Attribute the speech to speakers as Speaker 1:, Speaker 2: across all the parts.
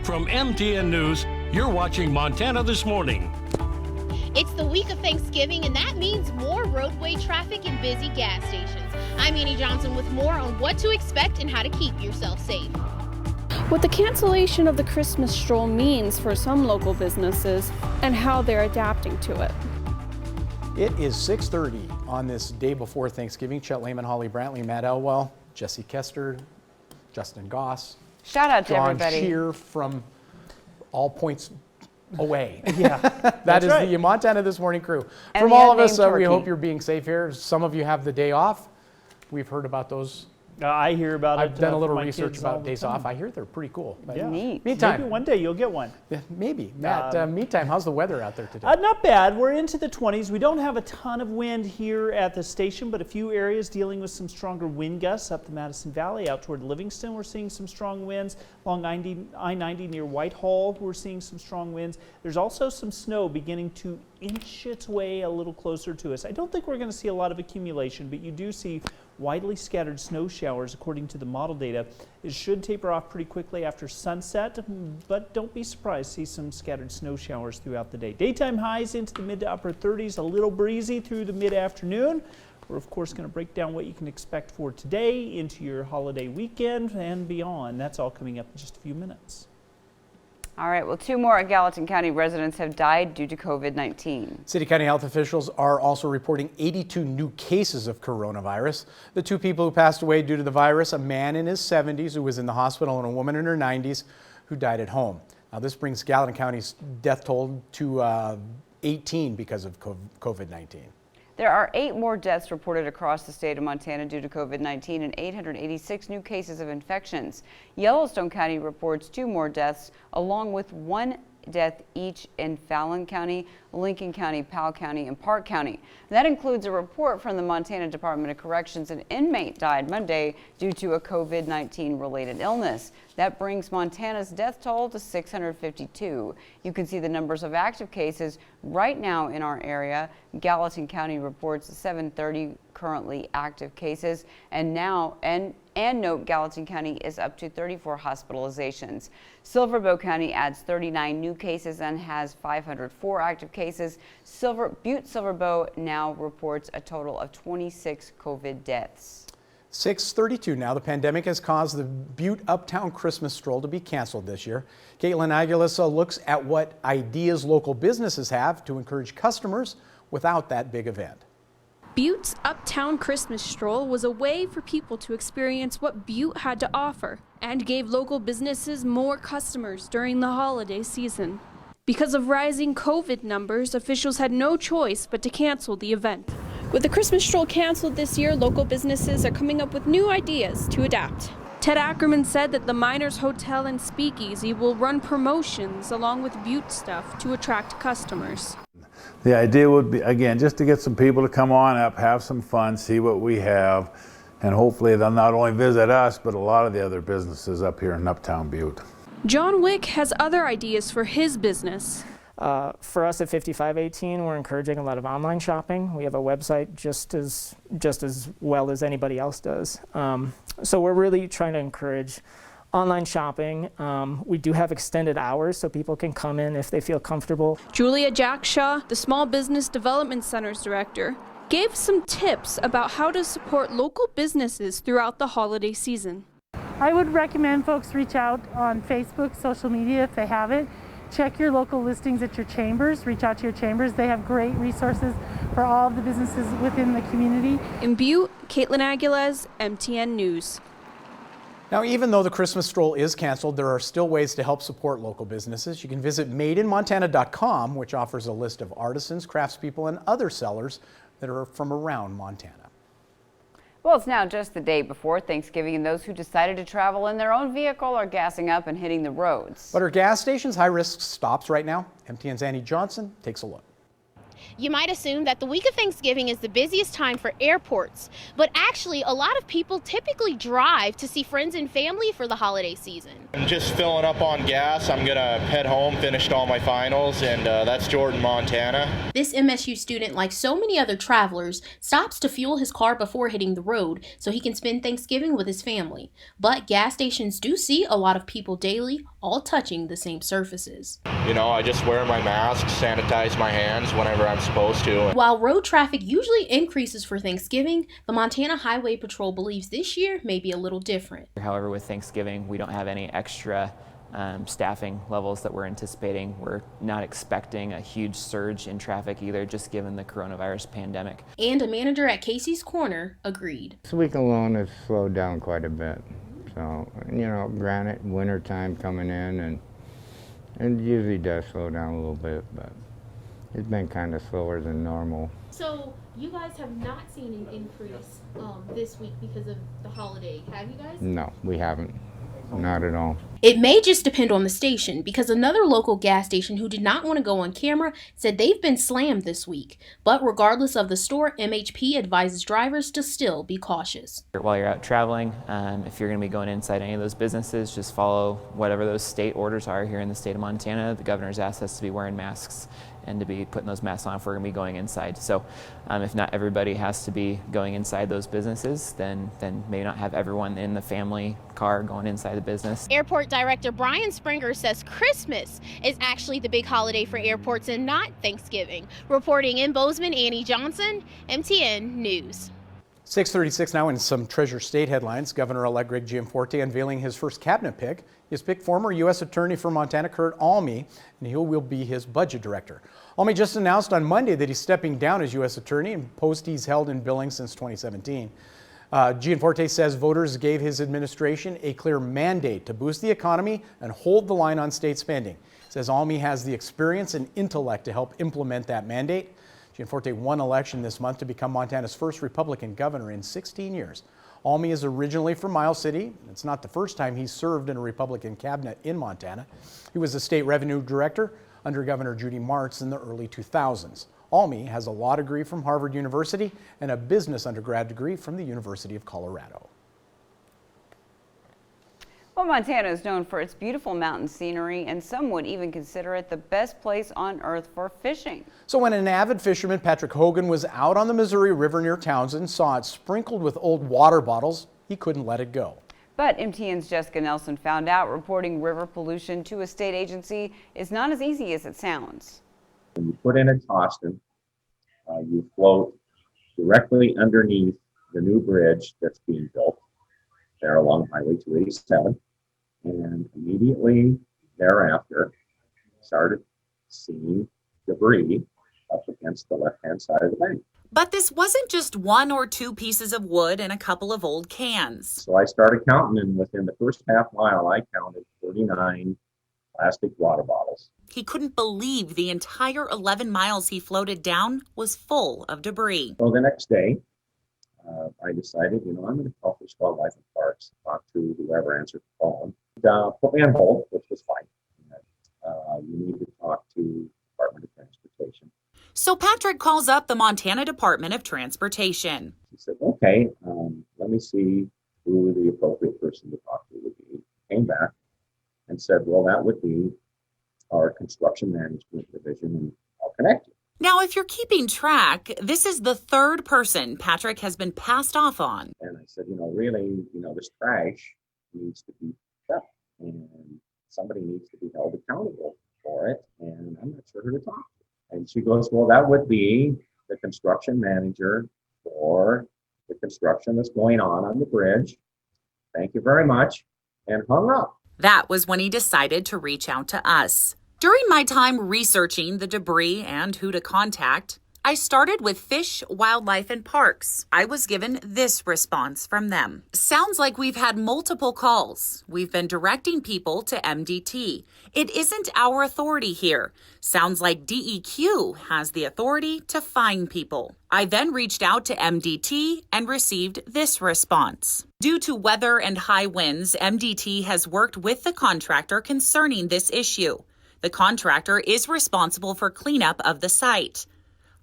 Speaker 1: From MTN News, you're watching Montana This Morning.
Speaker 2: It's the week of Thanksgiving, and that means more roadway traffic and busy gas stations. I'm Annie Johnson with more on what to expect and how to keep yourself safe.
Speaker 3: What the cancellation of the Christmas stroll means for some local businesses and how they're adapting to it.
Speaker 4: It is 6:30 on this day before Thanksgiving. Chet Lehman, Holly Brantley, Matt Elwell, Jesse Kester, Justin Goss.
Speaker 5: Shout out to
Speaker 4: John
Speaker 5: everybody.
Speaker 4: Shear from all points away.
Speaker 6: Yeah,
Speaker 4: that is
Speaker 6: right.
Speaker 4: the Montana This Morning crew.
Speaker 5: And
Speaker 4: From
Speaker 5: the
Speaker 4: all of us,
Speaker 5: unnamed
Speaker 4: we
Speaker 5: turkey.
Speaker 4: hope you're being safe here. Some of you have the day off. We've heard about those.
Speaker 6: I hear about it.
Speaker 4: I've done a little
Speaker 6: from my
Speaker 4: research
Speaker 6: kids all
Speaker 4: about
Speaker 6: the
Speaker 4: days
Speaker 6: time.
Speaker 4: off. I hear they're pretty cool. But
Speaker 6: Yeah.
Speaker 5: Neat.
Speaker 4: Meantime,
Speaker 6: Maybe one day you'll get one.
Speaker 4: yeah, maybe. Matt, meantime, how's the weather out there today?
Speaker 6: Not bad. We're into the 20s. We don't have a ton of wind here at the station, but a few areas dealing with some stronger wind gusts up the Madison Valley. Out toward Livingston, we're seeing some strong winds. Along I-90 near Whitehall, we're seeing some strong winds. There's also some snow beginning to inch its way a little closer to us. I don't think we're going to see a lot of accumulation, but you do see widely scattered snow showers according to the model data. It should taper off pretty quickly after sunset, but don't be surprised to see some scattered snow showers throughout the day. Daytime highs into the mid to upper 30s, a little breezy through the mid-afternoon. We're of course going to break down what you can expect for today into your holiday weekend and beyond. That's all coming up in just a few minutes.
Speaker 5: All right, well, 2 more Gallatin County residents have died due to COVID-19.
Speaker 4: City County health officials are also reporting 82 new cases of coronavirus. The 2 people who passed away due to the virus, a man in his 70s who was in the hospital and a woman in her 90s who died at home. Now this brings Gallatin County's death toll to 18 because of COVID-19.
Speaker 5: There are 8 more deaths reported across the state of Montana due to COVID-19 and 886 new cases of infections. Yellowstone County reports 2 more deaths, along with 1 death each in Fallon County, Lincoln County, Powell County, and Park County. That includes a report from the Montana Department of Corrections. An inmate died Monday due to a COVID-19 related illness. That brings Montana's death toll to 652. You can see the numbers of active cases right now in our area. Gallatin County reports 730 currently active cases, and note Gallatin County is up to 34 hospitalizations. Silver Bow County adds 39 new cases and has 504 active cases. Butte Silver Bow now reports a total of 26 COVID deaths.
Speaker 4: 6:32 now. The pandemic has caused the Butte Uptown Christmas Stroll to be canceled this year. Caitlin Aguilera looks at what ideas local businesses have to encourage customers without that big event.
Speaker 3: Butte's Uptown Christmas Stroll was a way for people to experience what Butte had to offer and gave local businesses more customers during the holiday season. Because of rising COVID numbers, officials had no choice but to cancel the event. With the Christmas Stroll canceled this year, local businesses are coming up with new ideas to adapt. Ted Ackerman said that the Miners Hotel and Speakeasy will run promotions along with Butte stuff to attract customers.
Speaker 7: The idea would be, again, just to get some people to come on up, have some fun, see what we have, and hopefully they'll not only visit us, but a lot of the other businesses up here in Uptown Butte.
Speaker 3: John Wick has other ideas for his business.
Speaker 8: For us at 5518, we're encouraging a lot of online shopping. We have a website just as well as anybody else does. So we're really trying to encourage online shopping. We do have extended hours so people can come in if they feel comfortable.
Speaker 3: Julia Jackshaw, the Small Business Development Center's director, gave some tips about how to support local businesses throughout the holiday season.
Speaker 9: I would recommend folks reach out on Facebook, social media if they have it. Check your local listings at your chambers. Reach out to your chambers. They have great resources for all of the businesses within the community.
Speaker 3: In Butte, Caitlin Aguilera, MTN News.
Speaker 4: Now, even though the Christmas Stroll is canceled, there are still ways to help support local businesses. You can visit madeinmontana.com, which offers a list of artisans, craftspeople, and other sellers that are from around Montana.
Speaker 5: Well, it's now just the day before Thanksgiving, and those who decided to travel in their own vehicle are gassing up and hitting the roads.
Speaker 4: But are gas stations high-risk stops right now? MTN's Annie Johnson takes a look.
Speaker 2: You might assume that the week of Thanksgiving is the busiest time for airports, but actually a lot of people typically drive to see friends and family for the holiday season.
Speaker 10: I'm just filling up on gas. I'm gonna head home, finished all my finals, and that's Jordan, Montana.
Speaker 2: This MSU student, like so many other travelers, stops to fuel his car before hitting the road so he can spend Thanksgiving with his family. But gas stations do see a lot of people daily, all touching the same surfaces.
Speaker 10: You know, I just wear my mask, sanitize my hands whenever I'm supposed to.
Speaker 2: While road traffic usually increases for Thanksgiving, the Montana Highway Patrol believes this year may be a little different.
Speaker 11: However, with Thanksgiving, we don't have any extra staffing levels that we're anticipating. We're not expecting a huge surge in traffic either, just given the coronavirus pandemic.
Speaker 2: And a manager at Casey's Corner agreed.
Speaker 12: This week alone has slowed down quite a bit. So, you know, granted, winter time coming in, and it usually does slow down a little bit, but it's been kind of slower than normal.
Speaker 2: So you guys have not seen an increase this week because of the holiday, have you guys?
Speaker 12: No, we haven't. Not at all.
Speaker 2: It may just depend on the station, because another local gas station who did not want to go on camera said they've been slammed this week. But regardless of the store, MHP advises drivers to still be cautious.
Speaker 11: While you're out traveling, if you're going to be going inside any of those businesses, just follow whatever those state orders are here in the state of Montana. The governor's asked us to be wearing masks and to be putting those masks on if we're going to be going inside. So if not everybody has to be going inside those businesses, then maybe not have everyone in the family car going inside the business.
Speaker 2: Airport Director Brian Springer says Christmas is actually the big holiday for airports and not Thanksgiving. Reporting in Bozeman, Annie Johnson, MTN News.
Speaker 4: 6:36 now, in some Treasure State headlines. Governor-elect Greg Gianforte unveiling his first cabinet pick. He has picked former U.S. Attorney for Montana Kurt Alme, and he will be his budget director. Alme just announced on Monday that he's stepping down as U.S. Attorney, a post he's held in Billings since 2017. Gianforte says voters gave his administration a clear mandate to boost the economy and hold the line on state spending. He says Alme has the experience and intellect to help implement that mandate. Gianforte won election this month to become Montana's first Republican governor in 16 years. Alme is originally from Miles City. It's not the first time he's served in a Republican cabinet in Montana. He was the state revenue director under Governor Judy Martz in the early 2000s. Alme has a law degree from Harvard University and a business undergrad degree from the University of Colorado.
Speaker 5: Well, Montana is known for its beautiful mountain scenery, and some would even consider it the best place on earth for fishing.
Speaker 4: So when an avid fisherman, Patrick Hogan, was out on the Missouri River near Townsend, saw it sprinkled with old water bottles, he couldn't let it go.
Speaker 5: But MTN's Jessica Nelson found out reporting river pollution to a state agency is not as easy as it sounds.
Speaker 13: When you put in a Toston, you float directly underneath the new bridge that's being built there along Highway 287, and immediately thereafter started seeing debris up against the left-hand side of the bank.
Speaker 14: But this wasn't just one or two pieces of wood and a couple of old cans.
Speaker 13: So I started counting, and within the first half mile, I counted 39 plastic water bottles.
Speaker 14: He couldn't believe the entire 11 miles he floated down was full of debris.
Speaker 13: So the next day, I decided, I'm going to call Fish, Wildlife and Parks, talk to whoever answered the phone. Put me on hold, which was fine. You need to talk to the Department of Transportation.
Speaker 14: So Patrick calls up the Montana Department of Transportation.
Speaker 13: He said, okay, let me see who the appropriate person to talk to would be. Came back and said, well, that would be our construction management division, and I'll connect you.
Speaker 14: Now, if you're keeping track, this is the third person Patrick has been passed off on.
Speaker 13: And I said, really, this trash needs to be picked up, and somebody needs to be held accountable for it, and I'm not sure who to talk to. And she goes, well, that would be the construction manager for the construction that's going on the bridge. Thank you very much, and hung up.
Speaker 14: That was when he decided to reach out to us. During my time researching the debris and who to contact, I started with Fish, Wildlife, and Parks. I was given this response from them. Sounds like we've had multiple calls. We've been directing people to MDT. It isn't our authority here. Sounds like DEQ has the authority to fine people. I then reached out to MDT and received this response. Due to weather and high winds, MDT has worked with the contractor concerning this issue. The contractor is responsible for cleanup of the site.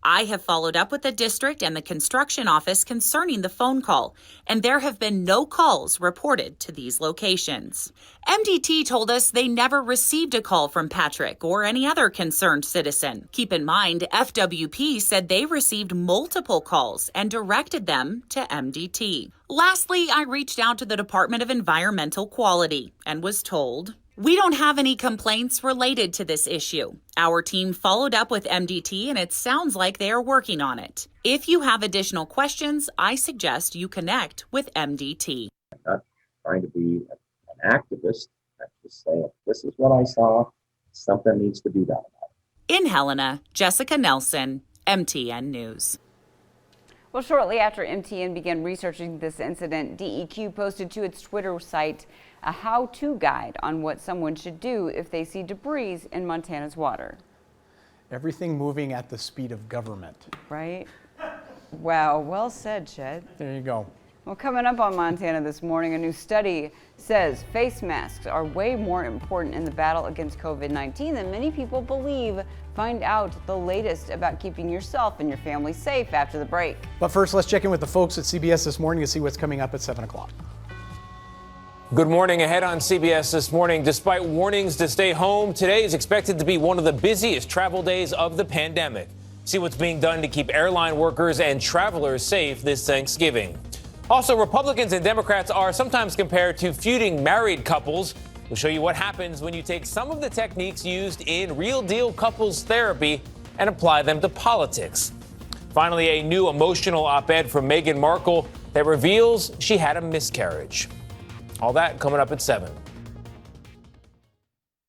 Speaker 14: I have followed up with the district and the construction office concerning the phone call, and there have been no calls reported to these locations. MDT told us they never received a call from Patrick or any other concerned citizen. Keep in mind, FWP said they received multiple calls and directed them to MDT. Lastly, I reached out to the Department of Environmental Quality and was told, "We don't have any complaints related to this issue. Our team followed up with MDT and it sounds like they are working on it. If you have additional questions, I suggest you connect with MDT."
Speaker 13: I'm not trying to be an activist. I'm just saying, this is what I saw. Something needs to be done about it.
Speaker 14: In Helena, Jessica Nelson, MTN News.
Speaker 5: Well, shortly after MTN began researching this incident, DEQ posted to its Twitter site a how-to guide on what someone should do if they see debris in Montana's water.
Speaker 4: Everything moving at the speed of government.
Speaker 5: Right? Wow, well said, Ched.
Speaker 4: There you go.
Speaker 5: Well, coming up on Montana this morning, a new study says face masks are way more important in the battle against COVID-19 than many people believe. Find out the latest about keeping yourself and your family safe after the break.
Speaker 4: But first, let's check in with the folks at CBS this morning to see what's coming up at 7 o'clock.
Speaker 15: Good morning. Ahead on CBS this morning, despite warnings to stay home, today is expected to be one of the busiest travel days of the pandemic. See what's being done to keep airline workers and travelers safe this Thanksgiving. Also, Republicans and Democrats are sometimes compared to feuding married couples. We'll show you what happens when you take some of the techniques used in Real Deal couples therapy and apply them to politics. Finally, a new emotional op-ed from Meghan Markle that reveals she had a miscarriage. All that coming up at 7.